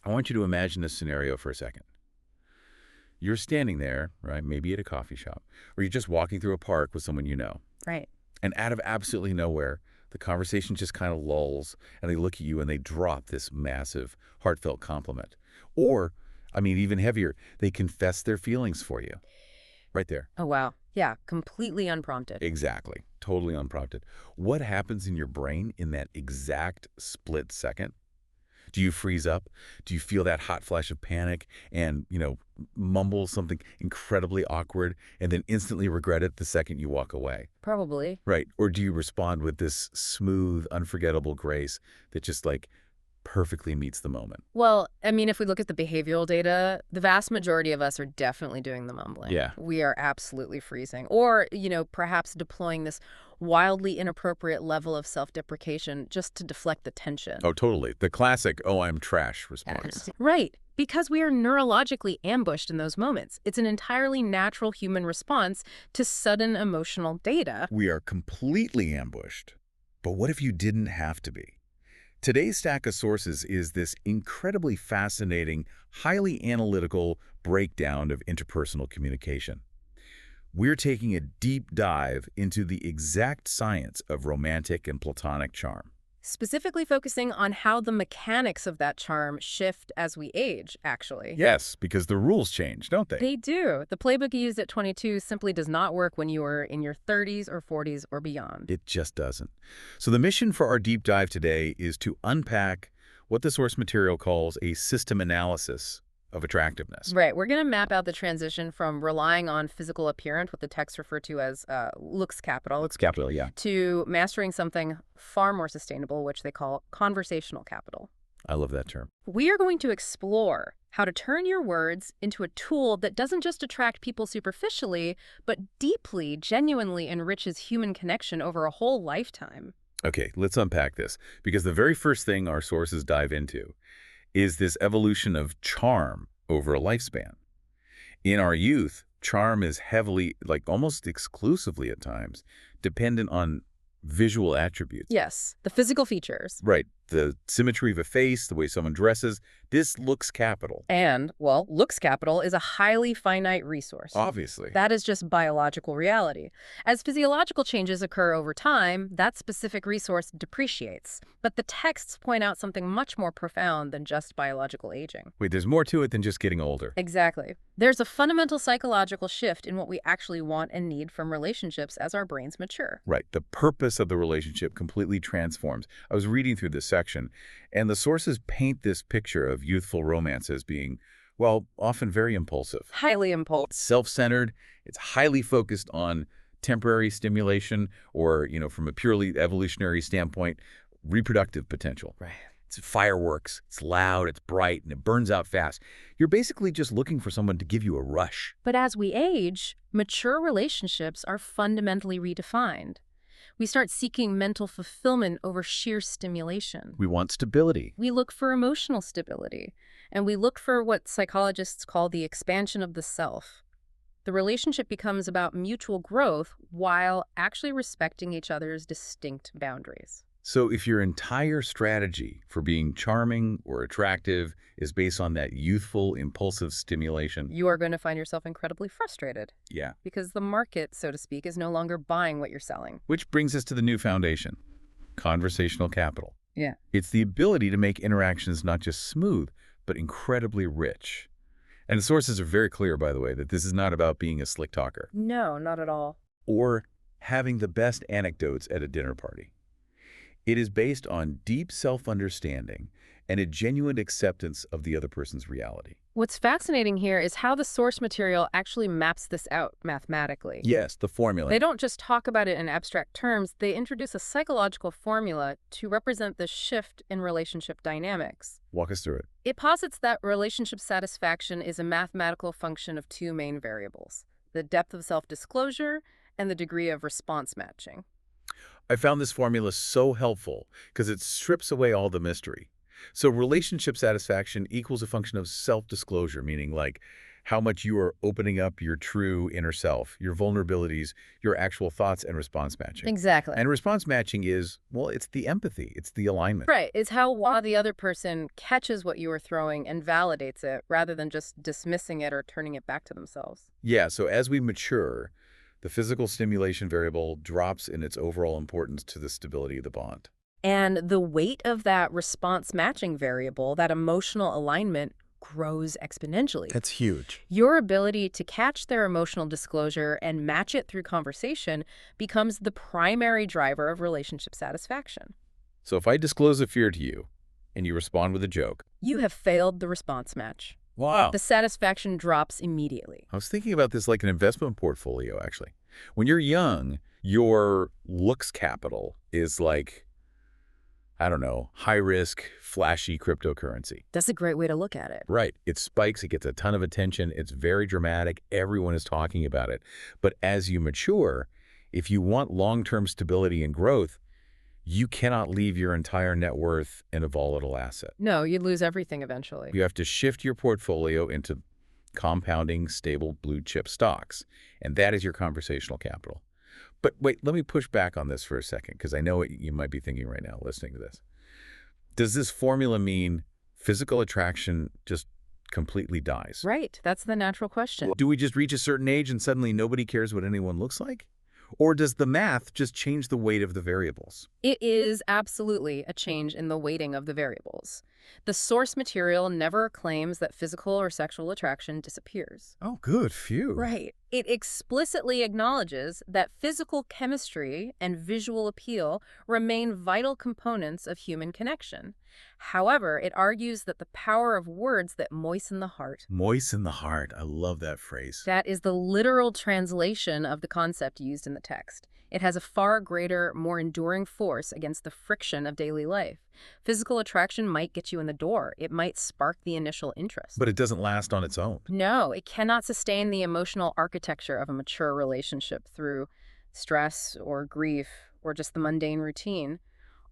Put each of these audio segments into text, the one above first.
I want you to imagine this scenario for a second. You're standing there, right, maybe at a coffee shop, or you're just walking through a park with someone you know. Right. And out of absolutely nowhere, the conversation just kind of lulls, and they look at you and they drop this massive, heartfelt compliment. Or, I mean, even heavier, they confess their feelings for you. Right there. Oh, wow. Yeah, completely unprompted. Exactly. Totally unprompted. What happens in your brain in that exact split second? Do you freeze up? Do you feel that hot flash of panic and, mumble something incredibly awkward and then instantly regret it the second you walk away? Probably. Right. Or do you respond with this smooth, unforgettable grace that just perfectly meets the moment? Well, I mean, if we look at the behavioral data, the vast majority of us are definitely doing the mumbling. Yeah. We are absolutely freezing. Or, perhaps deploying this wildly inappropriate level of self-deprecation just to deflect the tension. Oh, totally. The classic, oh, I'm trash response. Right. Because we are neurologically ambushed in those moments. It's an entirely natural human response to sudden emotional data. We are completely ambushed. But what if you didn't have to be? Today's stack of sources is this incredibly fascinating, highly analytical breakdown of interpersonal communication. We're taking a deep dive into the exact science of romantic and platonic charm. Specifically focusing on how the mechanics of that charm shift as we age, actually. Yes, because the rules change, don't they? They do. The playbook you used at 22 simply does not work when you are in your 30s or 40s or beyond. It just doesn't. So the mission for our deep dive today is to unpack what the source material calls a system analysis of attractiveness. Right. We're going to map out the transition from relying on physical appearance, what the texts refer to as looks capital. Looks capital, yeah. To mastering something far more sustainable, which they call conversational capital. I love that term. We are going to explore how to turn your words into a tool that doesn't just attract people superficially, but deeply, genuinely enriches human connection over a whole lifetime. Okay, let's unpack this, because the very first thing our sources dive into is this evolution of charm over a lifespan. In our youth, charm is heavily, almost exclusively at times, dependent on visual attributes. Yes, the physical features. Right. The symmetry of a face, the way someone dresses, this looks capital. And, well, looks capital is a highly finite resource. Obviously. That is just biological reality. As physiological changes occur over time, that specific resource depreciates. But the texts point out something much more profound than just biological aging. Wait, there's more to it than just getting older. Exactly. There's a fundamental psychological shift in what we actually want and need from relationships as our brains mature. Right. The purpose of the relationship completely transforms. I was reading through this section, and the sources paint this picture of youthful romance as being, well, often very impulsive. Highly impulsive. Self-centered. It's highly focused on temporary stimulation or, from a purely evolutionary standpoint, reproductive potential. Right. It's fireworks. It's loud, it's bright, and it burns out fast. You're basically just looking for someone to give you a rush. But as we age, mature relationships are fundamentally redefined. We start seeking mental fulfillment over sheer stimulation. We want stability. We look for emotional stability, and we look for what psychologists call the expansion of the self. The relationship becomes about mutual growth while actually respecting each other's distinct boundaries. So if your entire strategy for being charming or attractive is based on that youthful, impulsive stimulation, you are going to find yourself incredibly frustrated. Yeah. Because the market, so to speak, is no longer buying what you're selling. Which brings us to the new foundation, conversational capital. Yeah. It's the ability to make interactions not just smooth, but incredibly rich. And the sources are very clear, by the way, that this is not about being a slick talker. No, not at all. Or having the best anecdotes at a dinner party. It is based on deep self-understanding and a genuine acceptance of the other person's reality. What's fascinating here is how the source material actually maps this out mathematically. Yes, the formula. They don't just talk about it in abstract terms, they introduce a psychological formula to represent the shift in relationship dynamics. Walk us through it. It posits that relationship satisfaction is a mathematical function of two main variables: the depth of self-disclosure and the degree of response matching. I found this formula so helpful because it strips away all the mystery. So relationship satisfaction equals a function of self-disclosure, meaning how much you are opening up your true inner self, your vulnerabilities, your actual thoughts, and response matching. Exactly. And response matching is, well, it's the empathy. It's the alignment. Right. It's how the other person catches what you were throwing and validates it rather than just dismissing it or turning it back to themselves. Yeah, so as we mature, the physical stimulation variable drops in its overall importance to the stability of the bond. And the weight of that response matching variable, that emotional alignment, grows exponentially. That's huge. Your ability to catch their emotional disclosure and match it through conversation becomes the primary driver of relationship satisfaction. So if I disclose a fear to you and you respond with a joke, You have failed the response match. wow. The satisfaction drops immediately. I was thinking about this like an investment portfolio, actually. When you're young, your looks capital is like, I don't know, high-risk, flashy cryptocurrency. That's a great way to look at it. Right. It spikes. It gets a ton of attention. It's very dramatic. Everyone is talking about it. But as you mature, if you want long-term stability and growth, you cannot leave your entire net worth in a volatile asset. No, you'd lose everything eventually. You have to shift your portfolio into compounding, stable blue chip stocks. And that is your conversational capital. But wait, let me push back on this for a second, because I know what you might be thinking right now listening to this. Does this formula mean physical attraction just completely dies? Right. That's the natural question. Do we just reach a certain age and suddenly nobody cares what anyone looks like? Or does the math just change the weight of the variables? It is absolutely a change in the weighting of the variables. The source material never claims that physical or sexual attraction disappears. Oh, good. Phew. Right. It explicitly acknowledges that physical chemistry and visual appeal remain vital components of human connection. However, it argues that the power of words that moisten the heart. Moisten the heart. I love that phrase. That is the literal translation of the concept used in the text. It has a far greater, more enduring force against the friction of daily life. Physical attraction might get you in the door. It might spark the initial interest. But it doesn't last on its own. No, it cannot sustain the emotional architecture of a mature relationship through stress or grief or just the mundane routine.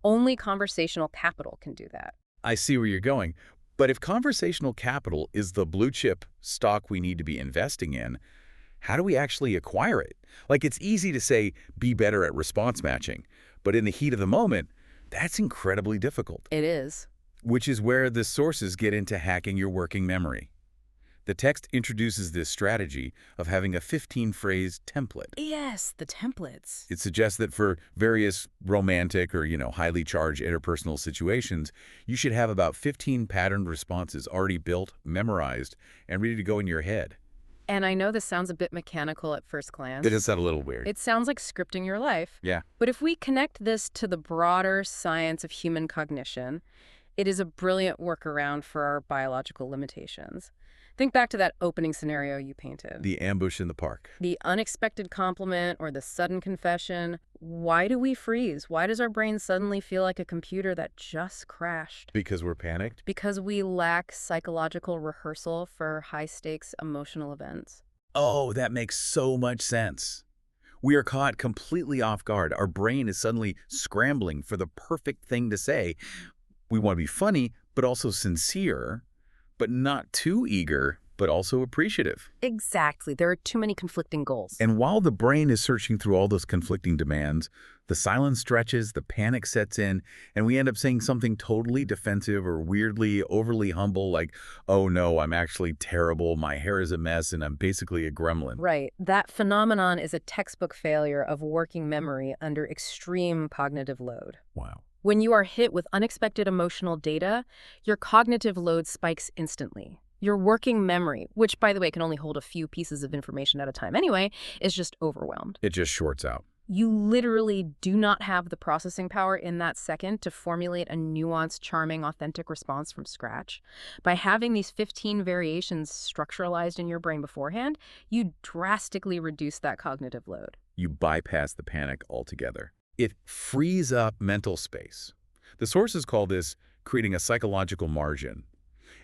Only conversational capital can do that. I see where you're going. But if conversational capital is the blue chip stock we need to be investing in, how do we actually acquire it? Like, it's easy to say, be better at response matching. But in the heat of the moment, that's incredibly difficult. It is. Which is where the sources get into hacking your working memory. The text introduces this strategy of having a 15-phrase template. Yes, the templates. It suggests that for various romantic or, highly charged interpersonal situations, you should have about 15 patterned responses already built, memorized, and ready to go in your head. And I know this sounds a bit mechanical at first glance. That does sound a little weird. It sounds like scripting your life. Yeah. But if we connect this to the broader science of human cognition, it is a brilliant workaround for our biological limitations. Think back to that opening scenario you painted. The ambush in the park. The unexpected compliment or the sudden confession. Why do we freeze? Why does our brain suddenly feel like a computer that just crashed? Because we're panicked? Because we lack psychological rehearsal for high-stakes emotional events. Oh, that makes so much sense. We are caught completely off guard. Our brain is suddenly scrambling for the perfect thing to say. We want to be funny, but also sincere, but not too eager, but also appreciative. Exactly. There are too many conflicting goals. And while the brain is searching through all those conflicting demands, the silence stretches, the panic sets in, and we end up saying something totally defensive or weirdly overly humble, like, oh no, I'm actually terrible, my hair is a mess, and I'm basically a gremlin. Right. That phenomenon is a textbook failure of working memory under extreme cognitive load. Wow. When you are hit with unexpected emotional data, your cognitive load spikes instantly. Your working memory, which, by the way, can only hold a few pieces of information at a time anyway, is just overwhelmed. It just shorts out. You literally do not have the processing power in that second to formulate a nuanced, charming, authentic response from scratch. By having these 15 variations structuralized in your brain beforehand, you drastically reduce that cognitive load. You bypass the panic altogether. It frees up mental space. The sources call this creating a psychological margin.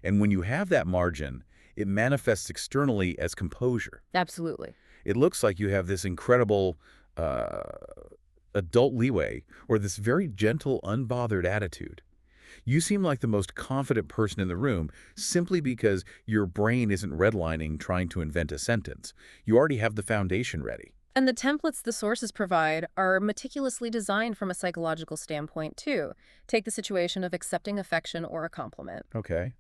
And when you have that margin, it manifests externally as composure. Absolutely. It looks like you have this incredible adult leeway or this very gentle, unbothered attitude. You seem like the most confident person in the room simply because your brain isn't redlining trying to invent a sentence. You already have the foundation ready. And the templates the sources provide are meticulously designed from a psychological standpoint, too. Take the situation of accepting affection or a compliment. Okay.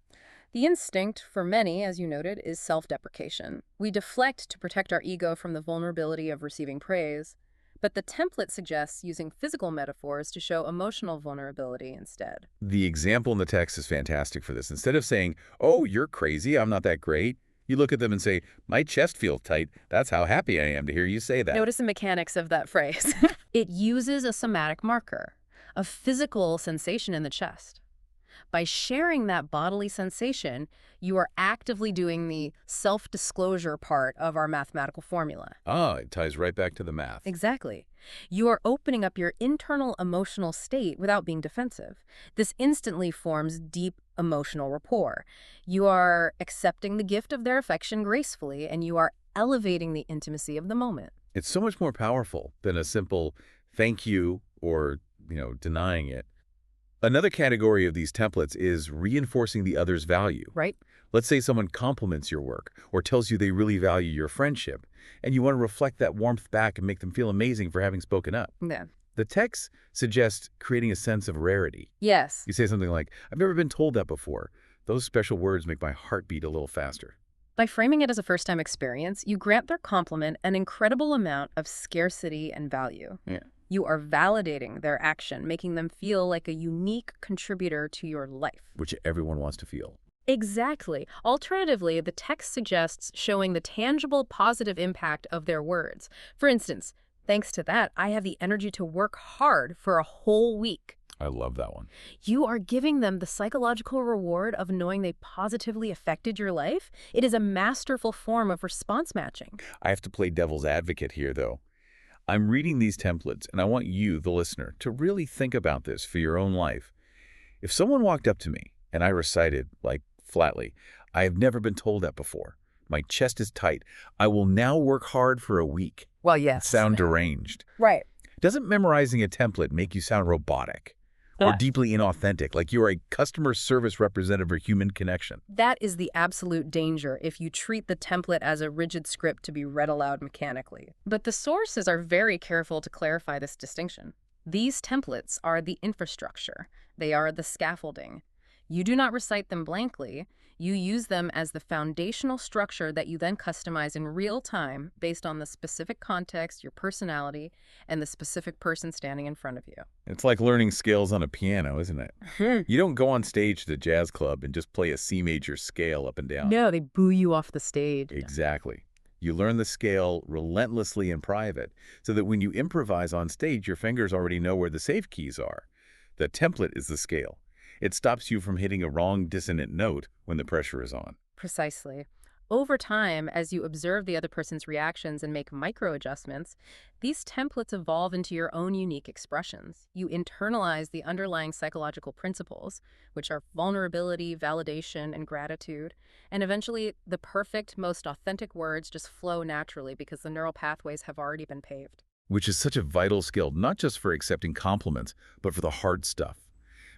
The instinct, for many, as you noted, is self-deprecation. We deflect to protect our ego from the vulnerability of receiving praise. But the template suggests using physical metaphors to show emotional vulnerability instead. The example in the text is fantastic for this. Instead of saying, oh, you're crazy, I'm not that great, you look at them and say, my chest feels tight. That's how happy I am to hear you say that. Notice the mechanics of that phrase. It uses a somatic marker, a physical sensation in the chest. By sharing that bodily sensation, you are actively doing the self-disclosure part of our mathematical formula. Ah, it ties right back to the math. Exactly. You are opening up your internal emotional state without being defensive. This instantly forms deep emotional rapport. You are accepting the gift of their affection gracefully, and you are elevating the intimacy of the moment. It's so much more powerful than a simple thank you or, denying it. Another category of these templates is reinforcing the other's value. Right? Let's say someone compliments your work or tells you they really value your friendship, and you want to reflect that warmth back and make them feel amazing for having spoken up. Yeah. The text suggests creating a sense of rarity. Yes. You say something like, I've never been told that before. Those special words make my heart beat a little faster. By framing it as a first-time experience, you grant their compliment an incredible amount of scarcity and value. Yeah. You are validating their action, making them feel like a unique contributor to your life. Which everyone wants to feel. Exactly. Alternatively, the text suggests showing the tangible positive impact of their words. For instance, thanks to that, I have the energy to work hard for a whole week. I love that one. You are giving them the psychological reward of knowing they positively affected your life. It is a masterful form of response matching. I have to play devil's advocate here, though. I'm reading these templates, and I want you, the listener, to really think about this for your own life. If someone walked up to me and I recited, flatly, I have never been told that before. My chest is tight. I will now work hard for a week. Well, yes. Sound deranged. Right. Doesn't memorizing a template make you sound robotic or deeply inauthentic, like you are a customer service representative or human connection? That is the absolute danger if you treat the template as a rigid script to be read aloud mechanically. But the sources are very careful to clarify this distinction. These templates are the infrastructure. They are the scaffolding. You do not recite them blankly. You use them as the foundational structure that you then customize in real time based on the specific context, your personality, and the specific person standing in front of you. It's like learning scales on a piano, isn't it? You don't go on stage at a jazz club and just play a C major scale up and down. No, they boo you off the stage. Exactly. You learn the scale relentlessly in private so that when you improvise on stage, your fingers already know where the safe keys are. The template is the scale. It stops you from hitting a wrong dissonant note when the pressure is on. Precisely. Over time, as you observe the other person's reactions and make micro-adjustments, these templates evolve into your own unique expressions. You internalize the underlying psychological principles, which are vulnerability, validation, and gratitude. And eventually, the perfect, most authentic words just flow naturally because the neural pathways have already been paved. Which is such a vital skill, not just for accepting compliments, but for the hard stuff.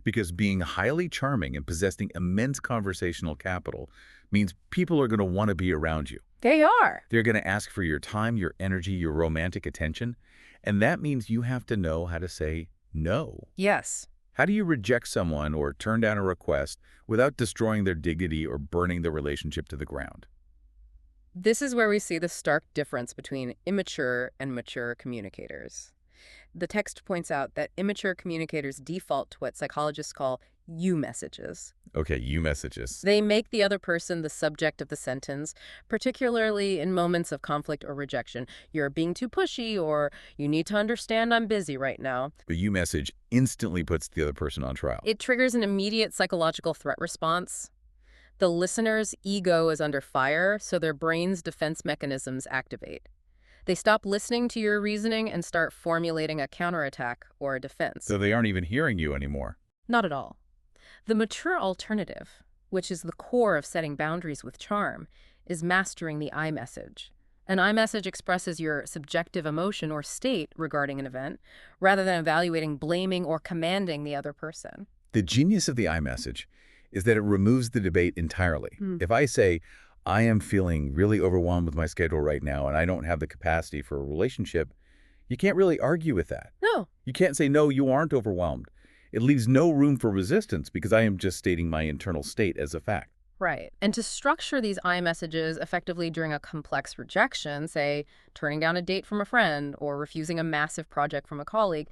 Because being highly charming and possessing immense conversational capital means people are going to want to be around you. They are. They're going to ask for your time, your energy, your romantic attention. And that means you have to know how to say no. Yes. How do you reject someone or turn down a request without destroying their dignity or burning the relationship to the ground? This is where we see the stark difference between immature and mature communicators. The text points out that immature communicators default to what psychologists call you messages. Okay, you messages. They make the other person the subject of the sentence, particularly in moments of conflict or rejection. You're being too pushy, or you need to understand I'm busy right now. The you message instantly puts the other person on trial. It triggers an immediate psychological threat response. The listener's ego is under fire, so their brain's defense mechanisms activate. They stop listening to your reasoning and start formulating a counterattack or a defense. So they aren't even hearing you anymore. Not at all. The mature alternative, which is the core of setting boundaries with charm, is mastering the I message. An I message expresses your subjective emotion or state regarding an event, rather than evaluating, blaming, or commanding the other person. The genius of the iMessage is that it removes the debate entirely. Hmm. If I say, I am feeling really overwhelmed with my schedule right now and I don't have the capacity for a relationship, you can't really argue with that. No. You can't say, no, you aren't overwhelmed. It leaves no room for resistance because I am just stating my internal state as a fact. Right. And to structure these iMessages effectively during a complex rejection, say turning down a date from a friend or refusing a massive project from a colleague,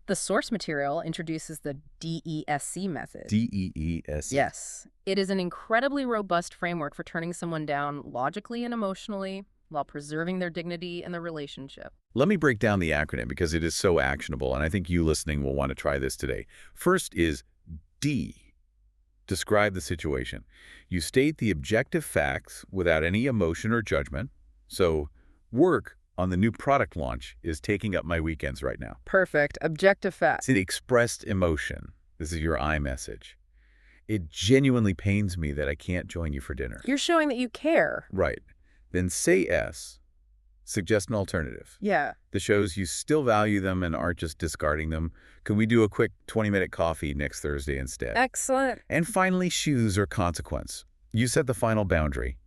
the source material introduces the DESC method. DEES. Yes. It is an incredibly robust framework for turning someone down logically and emotionally while preserving their dignity in the relationship. Let me break down the acronym because it is so actionable, and I think you listening will want to try this today. First is D. Describe the situation. You state the objective facts without any emotion or judgment. So, work on the new product launch is taking up my weekends right now. Perfect. Objective fact. See, the expressed emotion. This is your iMessage. It genuinely pains me that I can't join you for dinner. You're showing that you care. Right. Then say S. Suggest an alternative. Yeah. That shows you still value them and aren't just discarding them. Can we do a quick 20-minute coffee next Thursday instead? Excellent. And finally, shoes or consequence. You set the final boundary.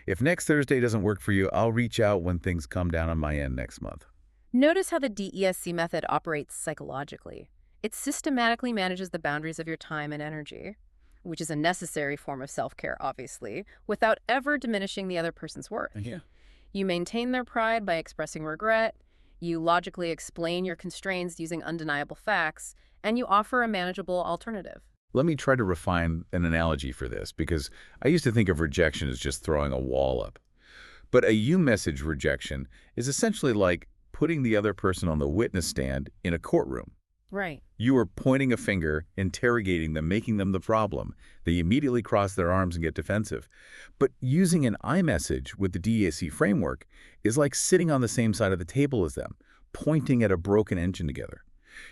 If next Thursday doesn't work for you, I'll reach out when things come down on my end next month. Notice how the DESC method operates psychologically. It systematically manages the boundaries of your time and energy, which is a necessary form of self-care, obviously, without ever diminishing the other person's worth. Yeah. You maintain their pride by expressing regret, you logically explain your constraints using undeniable facts, and you offer a manageable alternative. Let me try to refine an analogy for this, because I used to think of rejection as just throwing a wall up. But a you-message rejection is essentially like putting the other person on the witness stand in a courtroom. Right. You are pointing a finger, interrogating them, making them the problem. They immediately cross their arms and get defensive. But using an iMessage with the DESC framework is like sitting on the same side of the table as them, pointing at a broken engine together.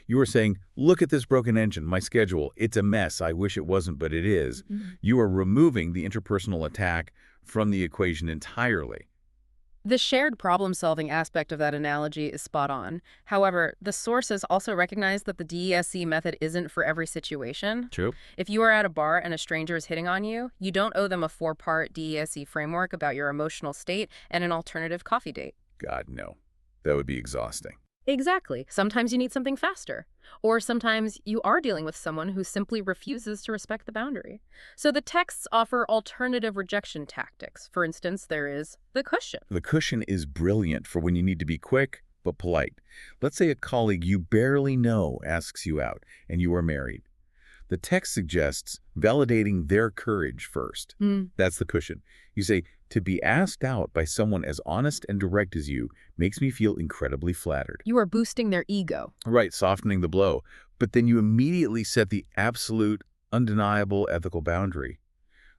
You are saying, look at this broken engine, my schedule. It's a mess. I wish it wasn't, but it is. You are removing the interpersonal attack from the equation entirely. The shared problem-solving aspect of that analogy is spot on. However, the sources also recognize that the DESC method isn't for every situation. True. If you are at a bar and a stranger is hitting on you, you don't owe them a 4-part DESC framework about your emotional state and an alternative coffee date. God, no. That would be exhausting. Exactly. Sometimes you need something faster. Or sometimes you are dealing with someone who simply refuses to respect the boundary. So the texts offer alternative rejection tactics. For instance, there is the cushion. The cushion is brilliant for when you need to be quick but polite. Let's say a colleague you barely know asks you out and you are married. The text suggests validating their courage first. That's the cushion. You say, to be asked out by someone as honest and direct as you makes me feel incredibly flattered. You are boosting their ego. Right, softening the blow. But then you immediately set the absolute, undeniable ethical boundary.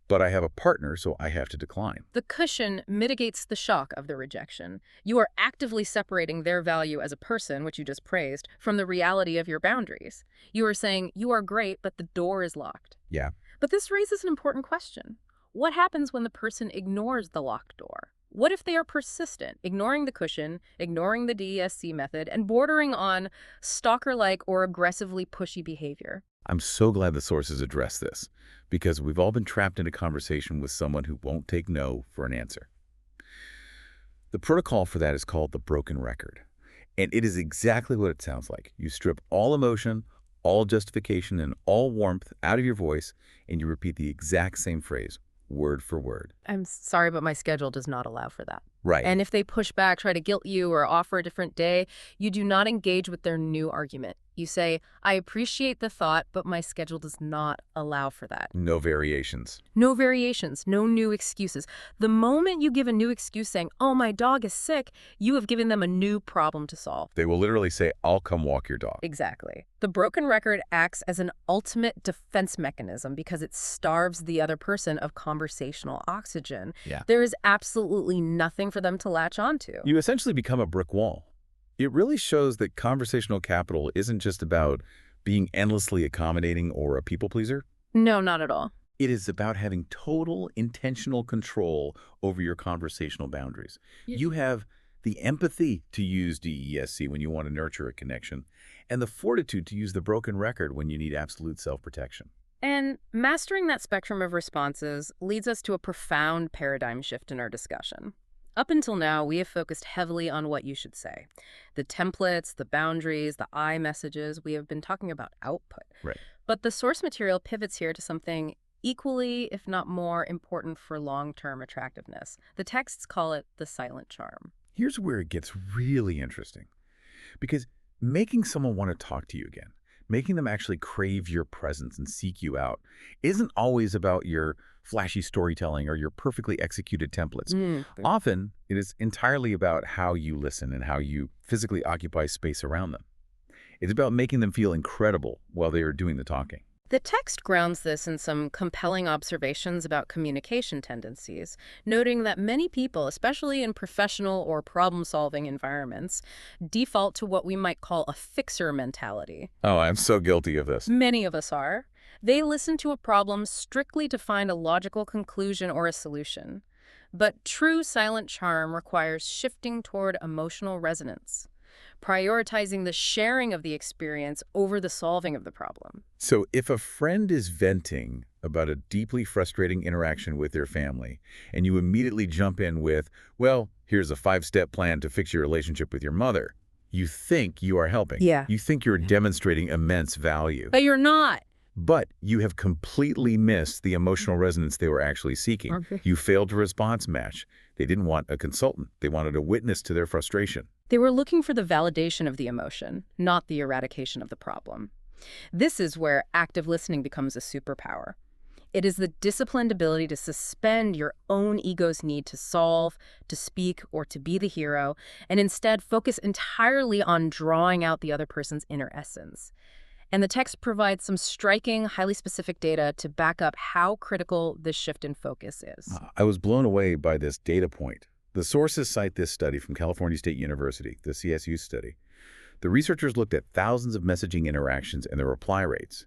But I have a partner, so I have to decline. The cushion mitigates the shock of the rejection. You are actively separating their value as a person, which you just praised, from the reality of your boundaries. You are saying, you are great, but the door is locked. Yeah. But this raises an important question. What happens when the person ignores the locked door? What if they are persistent, ignoring the cushion, ignoring the DESC method, and bordering on stalker-like or aggressively pushy behavior? I'm so glad the sources address this, because we've all been trapped in a conversation with someone who won't take no for an answer. The protocol for that is called the broken record. And it is exactly what it sounds like. You strip all emotion, all justification, and all warmth out of your voice, and you repeat the exact same phrase, word for word. I'm sorry, but my schedule does not allow for that. Right. And if they push back, try to guilt you, or offer a different day, you do not engage with their new argument. You say, I appreciate the thought, but my schedule does not allow for that. No variations. No variations, no new excuses. The moment you give a new excuse saying, oh, my dog is sick, you have given them a new problem to solve. They will literally say, I'll come walk your dog. Exactly. The broken record acts as an ultimate defense mechanism because it starves the other person of conversational oxygen. Yeah. There is absolutely nothing for them to latch onto. You essentially become a brick wall. It really shows that conversational capital isn't just about being endlessly accommodating or a people pleaser. No, not at all. It is about having total intentional control over your conversational boundaries. Yeah. You have the empathy to use DESC when you want to nurture a connection, and the fortitude to use the broken record when you need absolute self-protection. And mastering that spectrum of responses leads us to a profound paradigm shift in our discussion. Up until now, we have focused heavily on what you should say. The templates, the boundaries, the I messages, we have been talking about output. Right. But the source material pivots here to something equally, if not more, important for long-term attractiveness. The texts call it the silent charm. Here's where it gets really interesting. Because making someone want to talk to you again, making them actually crave your presence and seek you out, isn't always about your flashy storytelling or your perfectly executed templates. Often, it is entirely about how you listen and how you physically occupy space around them. It's about making them feel incredible while they are doing the talking. The text grounds this in some compelling observations about communication tendencies, noting that many people, especially in professional or problem-solving environments, default to what we might call a fixer mentality. Oh, I'm so guilty of this. Many of us are. They listen to a problem strictly to find a logical conclusion or a solution. But true silent charm requires shifting toward emotional resonance, prioritizing the sharing of the experience over the solving of the problem. So if a friend is venting about a deeply frustrating interaction with their family, and you immediately jump in with, well, here's a 5-step plan to fix your relationship with your mother, you think you are helping. Yeah. You think you're demonstrating immense value. But you're not. But you have completely missed the emotional resonance they were actually seeking. Okay. You failed to response match. They didn't want a consultant. They wanted a witness to their frustration. They were looking for the validation of the emotion, not the eradication of the problem. This is where active listening becomes a superpower. It is the disciplined ability to suspend your own ego's need to solve, to speak, or to be the hero, and instead focus entirely on drawing out the other person's inner essence. And the text provides some striking, highly specific data to back up how critical this shift in focus is. I was blown away by this data point. The sources cite this study from California State University, the CSU study. The researchers looked at thousands of messaging interactions and their reply rates.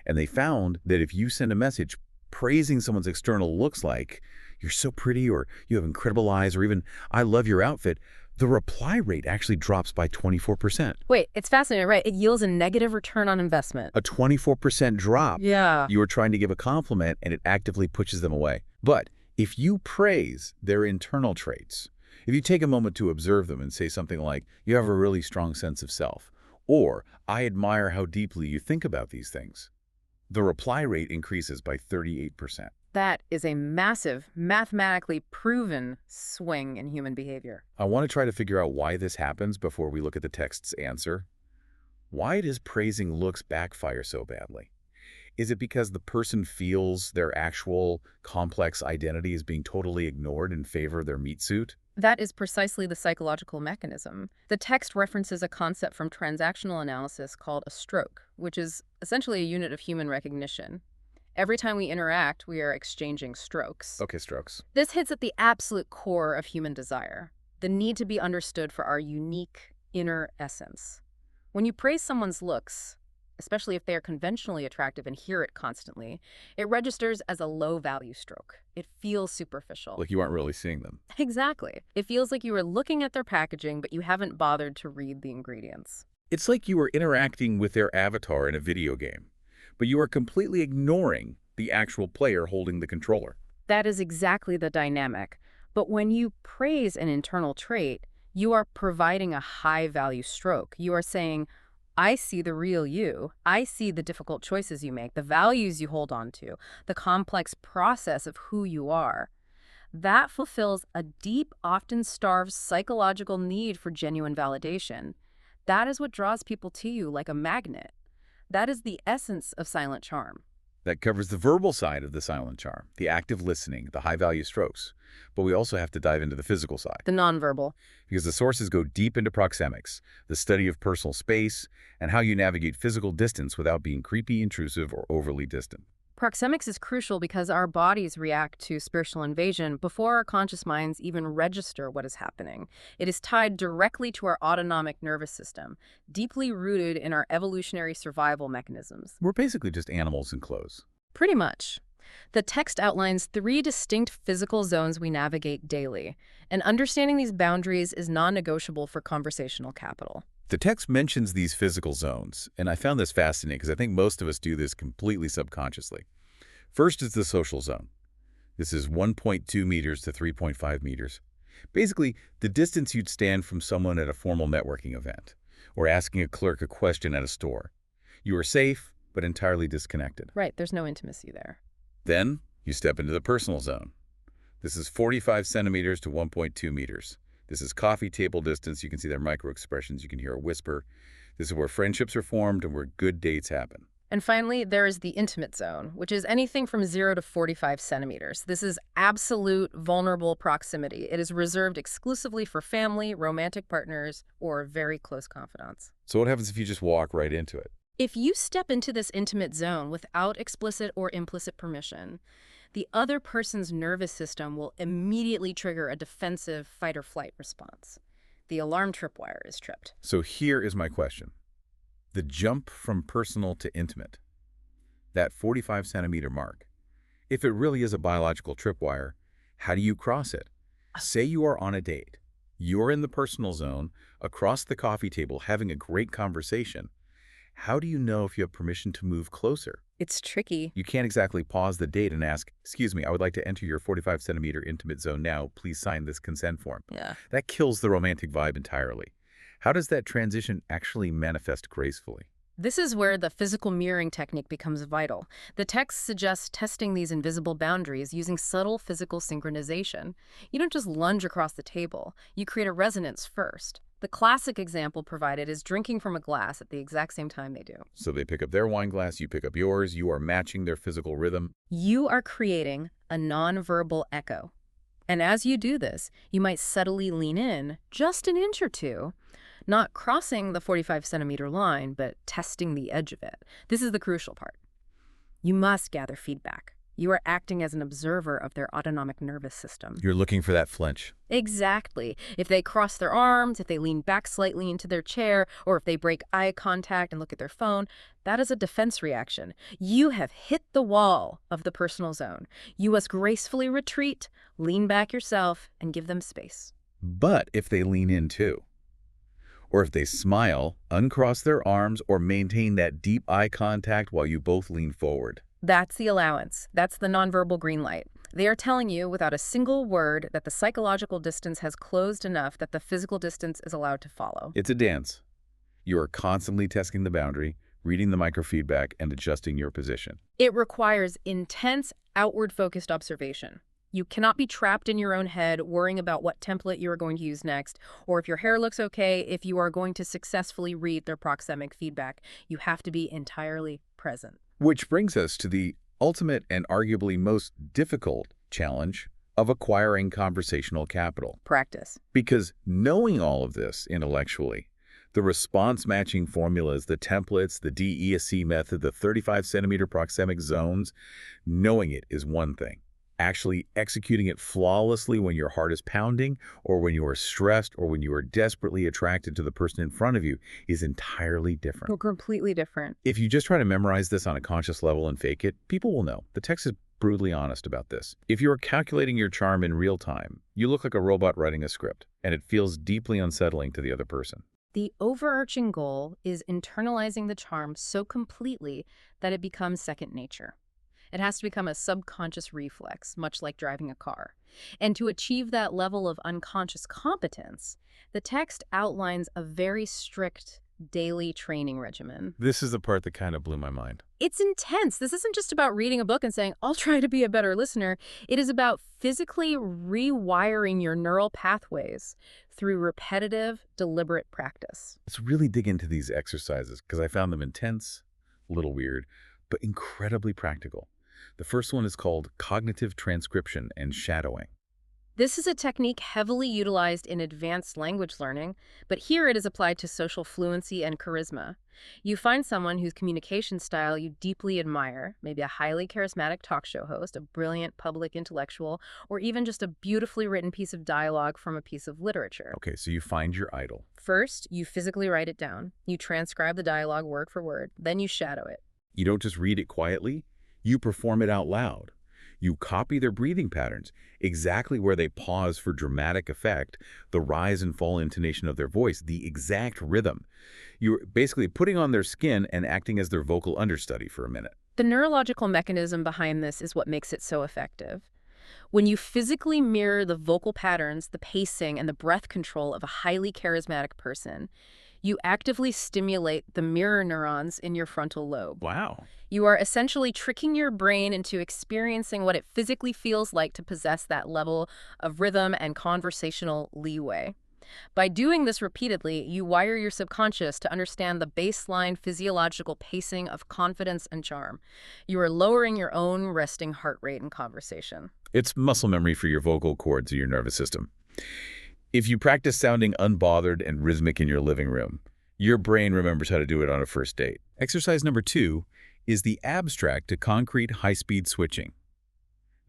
And they found that if you send a message praising someone's external looks like, you're so pretty, or you have incredible eyes, or even, I love your outfit, the reply rate actually drops by 24%. Wait, it's fascinating, right? It yields a negative return on investment. A 24% drop. Yeah. You are trying to give a compliment, and it actively pushes them away. But if you praise their internal traits, if you take a moment to observe them and say something like, you have a really strong sense of self, or I admire how deeply you think about these things, the reply rate increases by 38%. That is a massive, mathematically proven swing in human behavior. I want to try to figure out why this happens before we look at the text's answer. Why does praising looks backfire so badly? Is it because the person feels their actual complex identity is being totally ignored in favor of their meat suit? That is precisely the psychological mechanism. The text references a concept from transactional analysis called a stroke, which is essentially a unit of human recognition. Every time we interact, we are exchanging strokes. Okay, strokes. This hits at the absolute core of human desire, the need to be understood for our unique inner essence. When you praise someone's looks, especially if they are conventionally attractive and hear it constantly, it registers as a low-value stroke. It feels superficial. Like you aren't really seeing them. Exactly. It feels like you are looking at their packaging, but you haven't bothered to read the ingredients. It's like you are interacting with their avatar in a video game, but you are completely ignoring the actual player holding the controller. That is exactly the dynamic. But when you praise an internal trait, you are providing a high-value stroke. You are saying, I see the real you. I see the difficult choices you make, the values you hold on to, the complex process of who you are. That fulfills a deep, often starved psychological need for genuine validation. That is what draws people to you like a magnet. That is the essence of silent charm. That covers the verbal side of the silent charm, the active listening, the high-value strokes. But we also have to dive into the physical side. The nonverbal. Because the sources go deep into proxemics, the study of personal space, and how you navigate physical distance without being creepy, intrusive, or overly distant. Proxemics is crucial because our bodies react to spiritual invasion before our conscious minds even register what is happening. It is tied directly to our autonomic nervous system, deeply rooted in our evolutionary survival mechanisms. We're basically just animals in clothes. Pretty much. The text outlines 3 distinct physical zones we navigate daily, and understanding these boundaries is non-negotiable for conversational capital. The text mentions these physical zones, and I found this fascinating because I think most of us do this completely subconsciously. First is the social zone. This is 1.2 meters to 3.5 meters. Basically, the distance you'd stand from someone at a formal networking event or asking a clerk a question at a store. You are safe, but entirely disconnected. Right, there's no intimacy there. Then you step into the personal zone. This is 45 centimeters to 1.2 meters. This is coffee table distance. You can see their micro expressions. You can hear a whisper. This is where friendships are formed and where good dates happen. And finally, there is the intimate zone, which is anything from 0 to 45 centimeters. This is absolute vulnerable proximity. It is reserved exclusively for family, romantic partners, or very close confidants. So what happens if you just walk right into it? If you step into this intimate zone without explicit or implicit permission, the other person's nervous system will immediately trigger a defensive fight-or-flight response. The alarm tripwire is tripped. So here is my question. The jump from personal to intimate, that 45 centimeter mark, if it really is a biological tripwire, how do you cross it? Say you are on a date. You're in the personal zone, across the coffee table, having a great conversation. How do you know if you have permission to move closer? It's tricky. You can't exactly pause the date and ask, "Excuse me, I would like to enter your 45 centimeter intimate zone now. Please sign this consent form." Yeah. That kills the romantic vibe entirely. How does that transition actually manifest gracefully? This is where the physical mirroring technique becomes vital. The text suggests testing these invisible boundaries using subtle physical synchronization. You don't just lunge across the table. You create a resonance first. The classic example provided is drinking from a glass at the exact same time they do. So they pick up their wine glass, you pick up yours, you are matching their physical rhythm. You are creating a nonverbal echo. And as you do this, you might subtly lean in just an inch or two, not crossing the 45 centimeter line, but testing the edge of it. This is the crucial part. You must gather feedback. You are acting as an observer of their autonomic nervous system. You're looking for that flinch. Exactly. If they cross their arms, if they lean back slightly into their chair, or if they break eye contact and look at their phone, that is a defense reaction. You have hit the wall of the personal zone. You must gracefully retreat, lean back yourself, and give them space. But if they lean in too, or if they smile, uncross their arms, or maintain that deep eye contact while you both lean forward. That's the allowance. That's the nonverbal green light. They are telling you without a single word that the psychological distance has closed enough that the physical distance is allowed to follow. It's a dance. You are constantly testing the boundary, reading the microfeedback, and adjusting your position. It requires intense, outward-focused observation. You cannot be trapped in your own head worrying about what template you are going to use next, or if your hair looks okay, if you are going to successfully read their proxemic feedback. You have to be entirely present. Which brings us to the ultimate and arguably most difficult challenge of acquiring conversational capital. Practice. Because knowing all of this intellectually, the response matching formulas, the templates, the DESC method, the 35 centimeter proxemic zones, knowing it is one thing. Actually executing it flawlessly when your heart is pounding, or when you are stressed, or when you are desperately attracted to the person in front of you is entirely different. Well, completely different. If you just try to memorize this on a conscious level and fake it, people will know. The text is brutally honest about this. If you are calculating your charm in real time, you look like a robot writing a script, and it feels deeply unsettling to the other person. The overarching goal is internalizing the charm so completely that it becomes second nature. It has to become a subconscious reflex, much like driving a car. And to achieve that level of unconscious competence, the text outlines a very strict daily training regimen. This is the part that kind of blew my mind. It's intense. This isn't just about reading a book and saying, I'll try to be a better listener. It is about physically rewiring your neural pathways through repetitive, deliberate practice. Let's really dig into these exercises because I found them intense, a little weird, but incredibly practical. The first one is called cognitive transcription and shadowing. This is a technique heavily utilized in advanced language learning, but here it is applied to social fluency and charisma. You find someone whose communication style you deeply admire, maybe a highly charismatic talk show host, a brilliant public intellectual, or even just a beautifully written piece of dialogue from a piece of literature. Okay, so you find your idol. First, you physically write it down. You transcribe the dialogue word for word. Then you shadow it. You don't just read it quietly, you perform it out loud. You copy their breathing patterns, exactly where they pause for dramatic effect, the rise and fall intonation of their voice, the exact rhythm. You're basically putting on their skin and acting as their vocal understudy for a minute. The neurological mechanism behind this is what makes it so effective. When you physically mirror the vocal patterns, the pacing, and the breath control of a highly charismatic person, you actively stimulate the mirror neurons in your frontal lobe. Wow. You are essentially tricking your brain into experiencing what it physically feels like to possess that level of rhythm and conversational leeway. By doing this repeatedly, you wire your subconscious to understand the baseline physiological pacing of confidence and charm. You are lowering your own resting heart rate in conversation. It's muscle memory for your vocal cords or your nervous system. If you practice sounding unbothered and rhythmic in your living room, your brain remembers how to do it on a first date. Exercise number 2 is the abstract to concrete high-speed switching.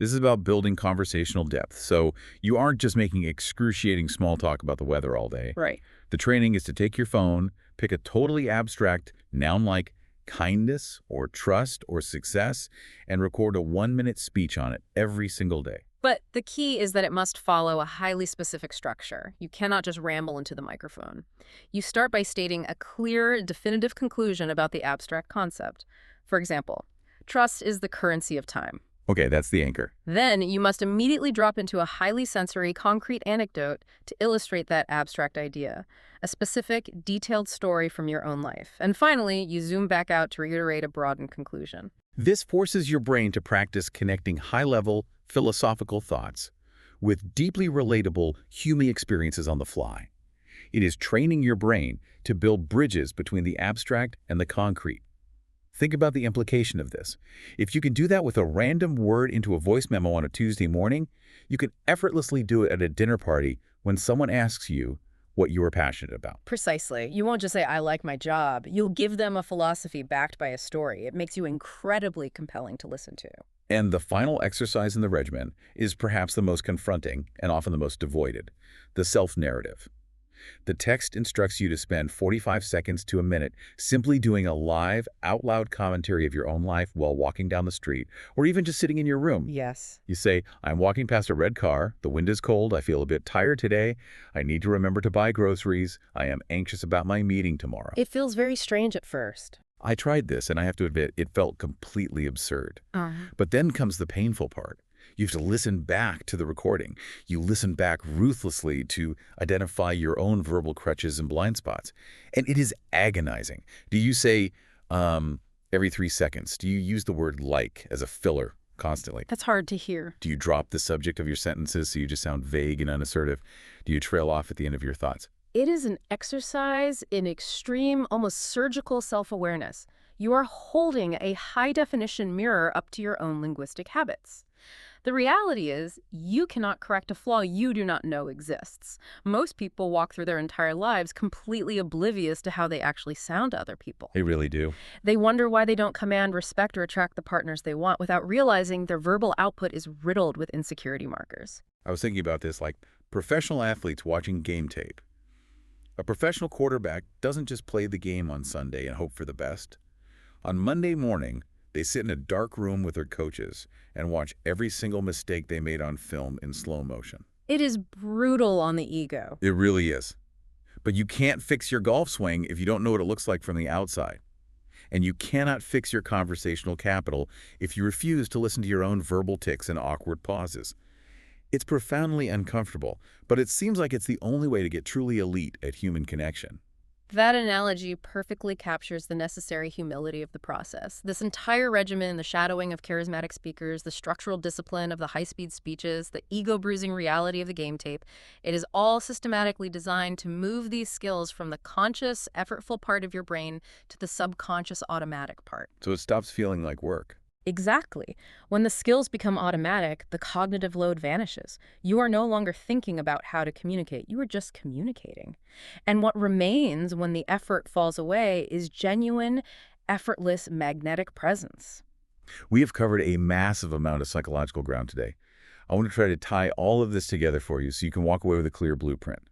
This is about building conversational depth, so you aren't just making excruciating small talk about the weather all day. Right. The training is to take your phone, pick a totally abstract noun like kindness or trust or success, and record a 1-minute speech on it every single day. But the key is that it must follow a highly specific structure. You cannot just ramble into the microphone. You start by stating a clear, definitive conclusion about the abstract concept. For example, trust is the currency of time. Okay, that's the anchor. Then you must immediately drop into a highly sensory, concrete anecdote to illustrate that abstract idea, a specific, detailed story from your own life. And finally, you zoom back out to reiterate a broadened conclusion. This forces your brain to practice connecting high-level, philosophical thoughts with deeply relatable human experiences on the fly. It is training your brain to build bridges between the abstract and the concrete. Think about the implication of this. If you can do that with a random word into a voice memo on a Tuesday morning, you can effortlessly do it at a dinner party when someone asks you what you are passionate about. Precisely. You won't just say, I like my job. You'll give them a philosophy backed by a story. It makes you incredibly compelling to listen to. And the final exercise in the regimen is perhaps the most confronting and often the most devoided, the self-narrative. The text instructs you to spend 45 seconds to a minute simply doing a live, out-loud commentary of your own life while walking down the street, or even just sitting in your room. Yes. You say, I'm walking past a red car, the wind is cold, I feel a bit tired today, I need to remember to buy groceries, I am anxious about my meeting tomorrow. It feels very strange at first. I tried this, and I have to admit, it felt completely absurd. But then comes the painful part. You have to listen back to the recording. You listen back ruthlessly to identify your own verbal crutches and blind spots. And it is agonizing. Do you say, every 3 seconds? Do you use the word like as a filler constantly? That's hard to hear. Do you drop the subject of your sentences so you just sound vague and unassertive? Do you trail off at the end of your thoughts? It is an exercise in extreme, almost surgical self-awareness. You are holding a high-definition mirror up to your own linguistic habits. The reality is, you cannot correct a flaw you do not know exists. Most people walk through their entire lives completely oblivious to how they actually sound to other people. They really do. They wonder why they don't command respect or attract the partners they want without realizing their verbal output is riddled with insecurity markers. I was thinking about this like professional athletes watching game tape. A professional quarterback doesn't just play the game on Sunday and hope for the best. On Monday morning, they sit in a dark room with their coaches and watch every single mistake they made on film in slow motion. It is brutal on the ego. It really is. But you can't fix your golf swing if you don't know what it looks like from the outside. And you cannot fix your conversational capital if you refuse to listen to your own verbal tics and awkward pauses. It's profoundly uncomfortable, but it seems like it's the only way to get truly elite at human connection. That analogy perfectly captures the necessary humility of the process. This entire regimen, the shadowing of charismatic speakers, the structural discipline of the high-speed speeches, the ego-bruising reality of the game tape, it is all systematically designed to move these skills from the conscious, effortful part of your brain to the subconscious, automatic part. So it stops feeling like work. Exactly. When the skills become automatic, the cognitive load vanishes. You are no longer thinking about how to communicate. You are just communicating. And what remains when the effort falls away is genuine, effortless, magnetic presence. We have covered a massive amount of psychological ground today. I want to try to tie all of this together for you so you can walk away with a clear blueprint.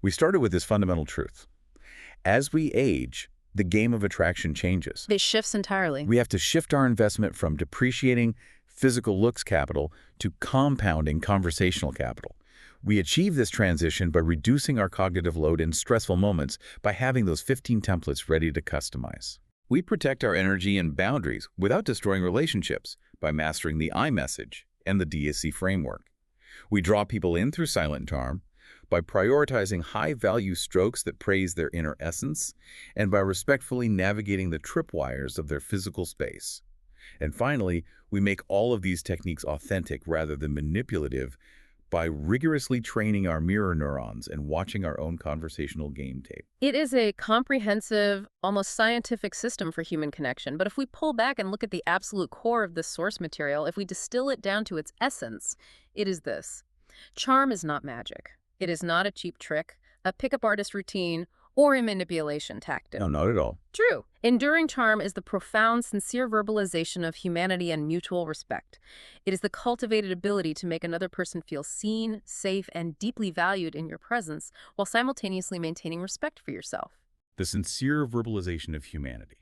We started with this fundamental truth. As we age, the game of attraction changes. It shifts entirely. We have to shift our investment from depreciating physical looks capital, to compounding conversational capital. We achieve this transition by reducing our cognitive load in stressful moments by having those 15 templates ready to customize. We protect our energy and boundaries without destroying relationships by mastering the I message and the DSC framework. We draw people in through silent charm by prioritizing high-value strokes that praise their inner essence and by respectfully navigating the tripwires of their physical space. And finally, we make all of these techniques authentic rather than manipulative by rigorously training our mirror neurons and watching our own conversational game tape. It is a comprehensive, almost scientific system for human connection, but if we pull back and look at the absolute core of this source material, if we distill it down to its essence, it is this. Charm is not magic. It is not a cheap trick, a pickup artist routine, or a manipulation tactic. No, not at all. True. Enduring charm is the profound, sincere verbalization of humanity and mutual respect. It is the cultivated ability to make another person feel seen, safe, and deeply valued in your presence while simultaneously maintaining respect for yourself. The sincere verbalization of humanity.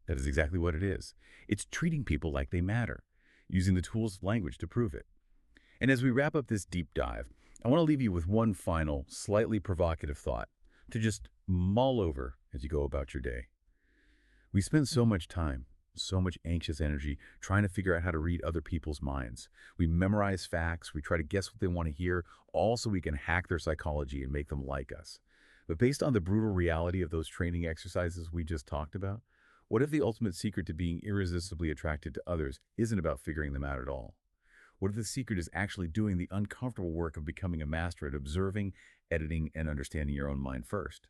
That is exactly what it is. It's treating people like they matter, using the tools of language to prove it. And as we wrap up this deep dive, I want to leave you with one final, slightly provocative thought to just mull over as you go about your day. We spend so much time, so much anxious energy trying to figure out how to read other people's minds. We memorize facts, we try to guess what they want to hear, all so we can hack their psychology and make them like us. But based on the brutal reality of those training exercises we just talked about, what if the ultimate secret to being irresistibly attracted to others isn't about figuring them out at all? What if the secret is actually doing the uncomfortable work of becoming a master at observing, editing, and understanding your own mind first?